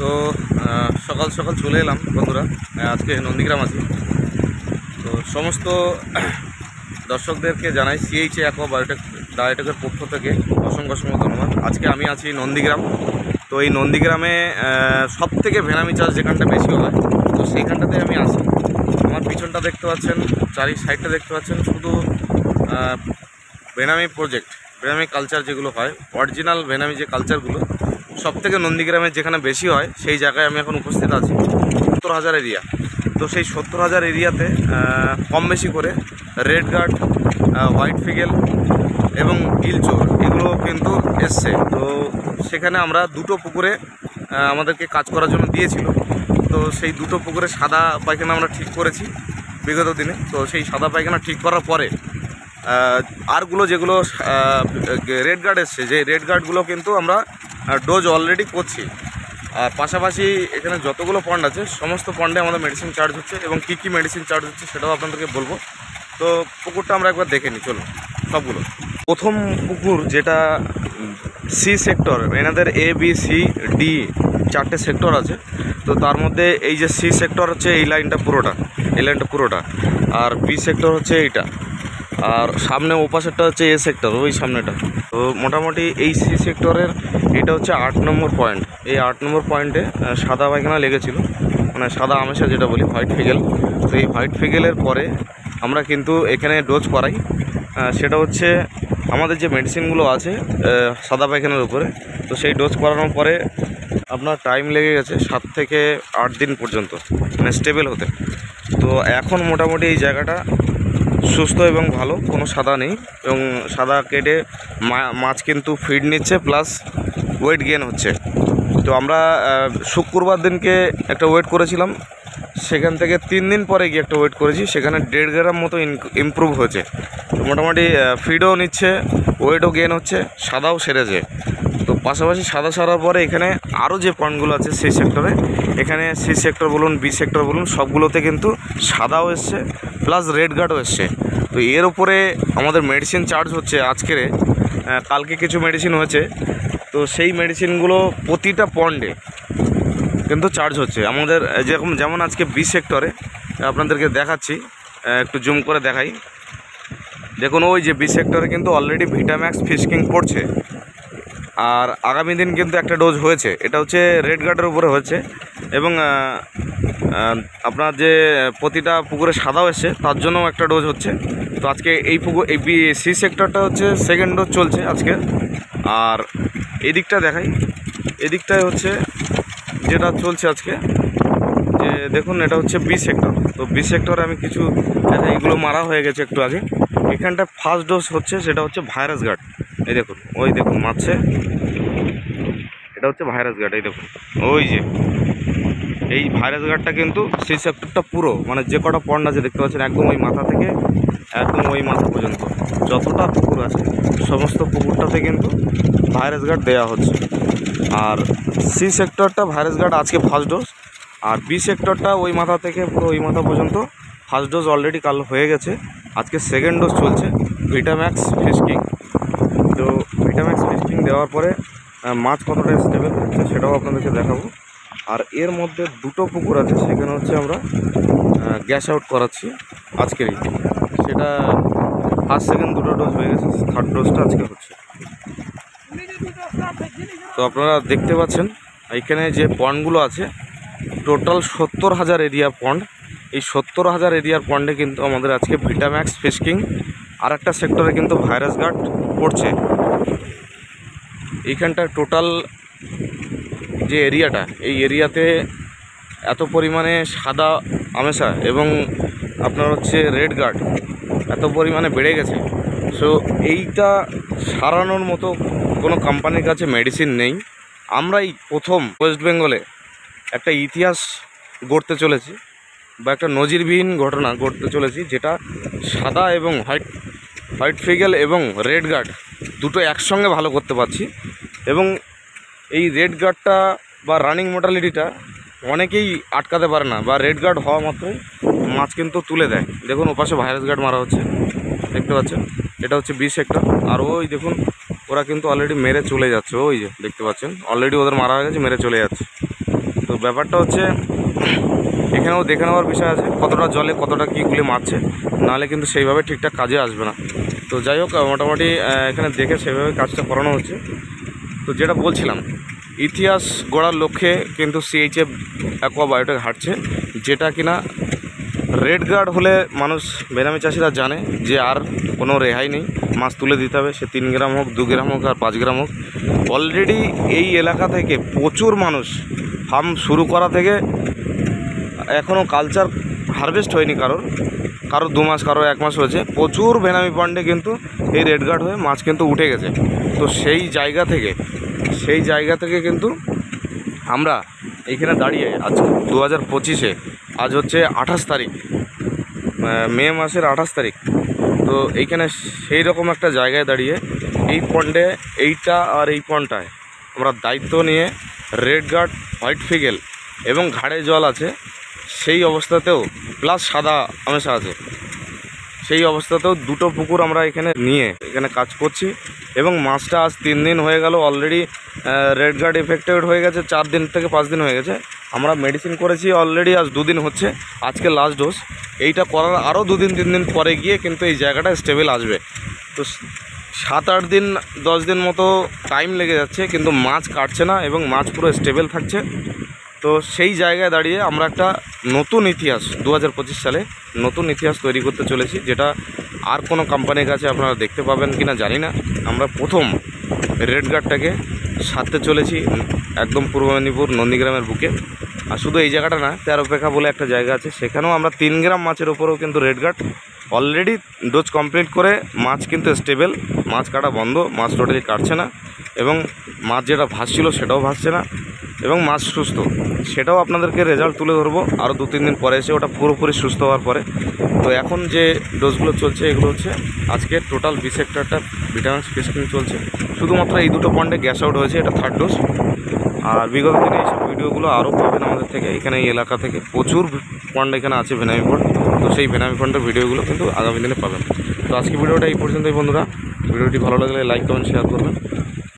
তো সকাল সকাল চলে এলাম বন্ধুরা, আজকে নন্দীগ্রাম আছি। তো সমস্ত দর্শকদেরকে জানাই সিএইচএ অ্যাকোয়া বায়োটেকের পক্ষ থেকে অসংখ্য অসংখ্য ধন্যবাদ। আজকে আমি আছি নন্দীগ্রাম। তো এই নন্দীগ্রামে সব থেকে ভেনামি চাষ যেখানটা বেশি হয়, তো সেইখানটাতে আমি আছি। আমার পিছনটা দেখতে পাচ্ছেন, চারি সাইডটা দেখতে পাচ্ছেন, শুধু ভেনামি প্রজেক্ট, ভেনামি কালচার যেগুলো হয়, অরিজিনাল ভেনামি যে কালচারগুলো সব থেকে নন্দীগ্রামে যেখানে বেশি হয় সেই জায়গায় আমি এখন উপস্থিত আছি। 70,000 এরিয়া। তো সেই 70,000 এরিয়াতে কম বেশি করে রেড গার্ড, হোয়াইট ফিগেল এবং গিলচোর এগুলো কিন্তু এসছে। তো সেখানে আমরা দুটো পুকুরে আমাদেরকে কাজ করার জন্য দিয়েছিল। তো সেই দুটো পুকুরে সাদা পায়খানা আমরা ঠিক করেছি বিগত দিনে। তো সেই সাদা পায়খানা ঠিক করার পরে আরগুলো যেগুলো রেড গার্ড এসছে, যে রেড গার্ডগুলো কিন্তু আমরা ডোজ অলরেডি করছি। আর পাশাপাশি এখানে যতগুলো পন্ড আছে সমস্ত পন্ডে আমাদের মেডিসিন চার্জ হচ্ছে, এবং কী কী মেডিসিন চার্জ হচ্ছে সেটাও আপনাদেরকে বলবো। তো পুকুরটা আমরা একবার দেখে নিই, চলুন সবগুলো। প্রথম পুকুর যেটা সি সেক্টর, এনাদের A B C D 4টে sector আছে। তো তার মধ্যে এই যে সি সেক্টর হচ্ছে এই লাইনটা পুরোটা, আর বি সেক্টর হচ্ছে এইটা, আর সামনে ওপাশেরটা হচ্ছে এ সেক্টর, ওই সামনেটা। তো মোটামুটি এই সি সেক্টরের এটা হচ্ছে 8 নম্বর পয়েন্ট। এই 8 নম্বর পয়েন্টে সাদা পায়খানা লেগেছিল, মানে সাদা আমেশা যেটা বলি, হোয়াইট ফিগেল। তো এই হোয়াইট ফিগেলের পরে আমরা কিন্তু এখানে ডোজ করাই। সেটা হচ্ছে আমাদের যে মেডিসিনগুলো আছে সাদা পায়খানার উপরে। তো সেই ডোজ করানোর পরে আপনার টাইম লেগে গেছে 7 থেকে 8 দিন পর্যন্ত, মানে স্টেবল হতে। তো এখন মোটামুটি এই জায়গাটা সুস্থ এবং ভালো, কোনো সাদা নেই, এবং সাদা কেটে মাছ কিন্তু ফিড নিচ্ছে, প্লাস ওয়েট গেন হচ্ছে। তো আমরা শুক্রবার দিনকে একটা ওয়েট করেছিলাম, সেখান থেকে 3 দিন পরে গিয়ে একটা ওয়েট করেছি, সেখানে 1.5 গ্রাম মতো ইমপ্রুভ হয়েছে। তো মোটামুটি ফিডও নিচ্ছে, ওয়েটও গেন হচ্ছে, সাদাও সেরেছে। তো পাশাপাশি সাদা সারার পরে এখানে আরও যে পয়েন্টগুলো আছে সেই সেক্টরে, এখানে সি সেক্টর বলুন, বি সেক্টর বলুন, সবগুলোতে কিন্তু সাদাও এসছে, প্লাস রেড গার্ডও এসছে। তো এর উপরে আমাদের মেডিসিন চার্জ হচ্ছে আজকের, কালকে কিছু মেডিসিন হয়েছে। তো সেই মেডিসিনগুলো প্রতিটা পন্ডে কিন্তু চার্জ হচ্ছে আমাদের। যেমন আজকে বি সেক্টরে আপনাদেরকে দেখাচ্ছি, একটু জুম করে দেখাই। দেখুন ওই যে বি সেক্টরে কিন্তু অলরেডি ভিটাম্যাক্স ফিশকিং পড়ছে, আর আগামী দিন কিন্তু একটা ডোজ হয়েছে, এটা হচ্ছে রেড গার্ডের উপরে হচ্ছে। এবং আপনার যে প্রতিটা পুকুরে সাদাও এসছে তার জন্যও একটা ডোজ হচ্ছে। তো আজকে এই সি সেক্টরটা হচ্ছে সেকেন্ড ডোজ চলছে আজকে। আর এদিকটা দেখাই, এদিকটায় হচ্ছে যেটা চলছে আজকে, যে দেখুন এটা হচ্ছে বি সেক্টর। তো বি সেক্টরে আমি কিছু দেখাই, এগুলো মারা হয়ে গেছে একটু আগে। এখানটা ফার্স্ট ডোজ হচ্ছে, সেটা হচ্ছে ভাইরাস গার্ড। এই দেখুন, ওই দেখুন মারছে, এটা হচ্ছে ভাইরাস গার্ড। এই দেখুন ওই যে এই ভাইরাস গার্ডটা কিন্তু সেই সেক্টরটা পুরো, মানে যে কটা পন্ড আছে দেখতে পাচ্ছেন, একদম ওই মাথা থেকে একদম ওই মাথা পর্যন্ত যতটা পুকুর আছে সমস্ত পুকুরটাতে কিন্তু ভাইরাস গার্ড দেওয়া হচ্ছে। আর সি সেক্টরটা ভাইরাস গার্ড আজকে ফার্স্ট ডোজ, আর বি সেক্টরটা ওই মাথা থেকে পুরো ওই মাথা পর্যন্ত ফার্স্ট ডোজ অলরেডি কাল হয়ে গেছে, আজকে সেকেন্ড ডোজ চলছে ভিটাম্যাক্স ফিশকিং। তো ভিটাম্যাক্স ফিশকিং দেওয়ার পরে মাছ কতটা স্টেবল হচ্ছে সেটাও আপনাদেরকে দেখাবো। আর এর মধ্যে দুটো পুকুর আছে, সেখানে হচ্ছে আমরা গ্যাস আউট করাচ্ছি আজকেরই। সেটা ফার্স্ট সেকেন্ড দুটো ডোজ হয়ে গেছে, থার্ড ডোজটা আজকে হচ্ছে। তো আপনারা দেখতে পাচ্ছেন এখানে যে পন্ডগুলো আছে, টোটাল 70,000 এরিয়া পন্ড। এই 70,000 এরিয়ার পন্ডে কিন্তু আমাদের আজকে ভিটাম্যাক্স ফিশকিং, আর একটা সেক্টরে কিন্তু ভাইরাস গার্ড পড়ছে। এইখানটা টোটাল যে এরিয়াটা, এই এরিয়াতে এত পরিমাণে সাদা আমেশা এবং আপনার হচ্ছে রেড গার্ড এত পরিমাণে বেড়ে গেছে। সো এইটা সারানোর মতো কোনো কোম্পানির কাছে মেডিসিন নেই। আমরাই প্রথম ওয়েস্ট বেঙ্গলে একটা ইতিহাস গড়তে চলেছি, বা একটা নজিরবিহীন ঘটনা গড়তে চলেছি, যেটা সাদা এবং হোয়াইট ফিগেল এবং রেড গার্ড দুটো একসঙ্গে ভালো করতে পারছি। এবং এই রেড গার্ডটা বা রানিং মোর্টালিটিটা অনেকেই আটকাতে পারে না, বা রেড গার্ড হওয়া মাত্রই মাছ কিন্তু তুলে দেয়। দেখুন ওপাশে ভাইরাস গার্ড মারা হচ্ছে, দেখতে পাচ্ছেন, এটা হচ্ছে বি সেক্টর। আর ওই দেখুন ওরা কিন্তু অলরেডি মেরে চলে যাচ্ছে, ওই যে দেখতে পাচ্ছেন অলরেডি ওদের মারা হয়ে গেছে, মেরে চলে যাচ্ছে। তো ব্যাপারটা হচ্ছে এখানেও দেখে নেওয়ার বিষয় আছে কতটা জলে কতটা কী গুলি মারছে, নাহলে কিন্তু সেইভাবে ঠিকঠাক কাজে আসবে না। তো যাই হোক, মোটামুটি এখানে দেখে সেভাবে কাজটা করানো হচ্ছে। তো যেটা বলছিলাম, ইতিহাস গড়ার লক্ষ্যে কিন্তু সিএইচএফ অ্যাকোয়া বায়োটেক হাঁটছে, যেটা কিনা রেড গার্ড হলে মানুষ বেনামি চাষিরা জানে যে আর কোনো রেহাই নেই, মাছ তুলে দিতে হবে, সে 3 গ্রাম হোক, 2 গ্রাম হোক আর 5 গ্রাম হোক। অলরেডি এই এলাকা থেকে প্রচুর মানুষ ফার্ম শুরু করা থেকে এখনও কালচার হারভেস্ট হয়নি, কারোর 2 মাস, কারোর 1 মাস হয়েছে, প্রচুর বেনামি পন্ডে কিন্তু এই রেড গার্ড হয়ে মাছ কিন্তু উঠে গেছে। তো সেই জায়গা থেকে কিন্তু আমরা এইখানে দাঁড়িয়ে আজ 2025-এ, আজ হচ্ছে 28 তারিখ, মে মাসের 28 তারিখ। তো এইখানে সেই রকম একটা জায়গায় দাঁড়িয়ে এই পন্ডে, এইটা আর এই পন্ডটায় আমরা দায়িত্ব নিয়ে রেড গার্ড, হোয়াইট ফিগেল এবং ঘাড়ে জল আছে সেই অবস্থাতেও, প্লাস সাদা আমেশা আছে সেই অবস্থাতেও, 2টো পুকুর আমরা এখানে নিয়ে এখানে কাজ করছি। এবং মাছটা আজ 3 দিন হয়ে গেল, অলরেডি রেড গার্ড এফেক্টেড হয়ে গেছে, 4 দিন থেকে 5 দিন হয়ে গেছে। আমরা মেডিসিন করেছি অলরেডি, আজ 2 দিন হচ্ছে, আজকে লাস্ট ডোজ। এইটা করার আরও 2 দিন 3 দিন পরে গিয়ে কিন্তু এই জায়গাটা স্টেবল আসবে। তো 7-8 দিন 10 দিন মতো টাইম লেগে যাচ্ছে, কিন্তু মাছ কাটছে না এবং মাছ পুরো স্টেবল থাকছে। তো সেই জায়গায় দাঁড়িয়ে আমরা একটা নতুন ইতিহাস 2025 সালে নতুন ইতিহাস তৈরি করতে চলেছি, যেটা আর কোনো কোম্পানির কাছে আপনারা দেখতে পাবেন কিনা জানি না। আমরা প্রথম রেড গার্ডটাকে সারতে চলেছি একদম পূর্ব মেদিনীপুর নন্দীগ্রামের বুকে। আর শুধু এই জায়গাটা না, 13 বলে একটা জায়গা আছে, সেখানেও আমরা 3 গ্রাম মাছের ওপরেও কিন্তু red guard already dose complete করে মাছ কিন্তু স্টেবল, মাছ কাটা বন্ধ, মাছ টোটালি কাটছে না এবং মাছ যেটা ভাসছিল সেটাও ভাসছে না এবং মাছ সুস্থ, সেটাও আপনাদেরকে রেজাল্ট তুলে ধরবো আরও 2-3 দিন পরে এসে, ওটা পুরোপুরি সুস্থ হওয়ার পরে। তো এখন যে ডোজগুলো চলছে এগুলো হচ্ছে আজকে টোটাল 20 হেক্টরটা ভিটামিন স্পেসিং চলছে। শুধুমাত্র এই 2টো পয়েন্টে গ্যাস আউট হয়েছে, এটা 3rd ডোজ। আর বিগত দিনে এইসব ভিডিওগুলো আরও পাবেন আমাদের থেকে, এখানে এই এলাকা থেকে প্রচুর পয়েন্ট এখানে আছে ভেনামি পয়েন্ট। তো সেই ভেনামি পয়েন্টের ভিডিওগুলো কিন্তু আগামী দিনে পাবেন। তো আজকে ভিডিওটা এই পর্যন্তই বন্ধুরা। ভিডিওটি ভালো লাগলে লাইক কমেন্ট শেয়ার করবেন।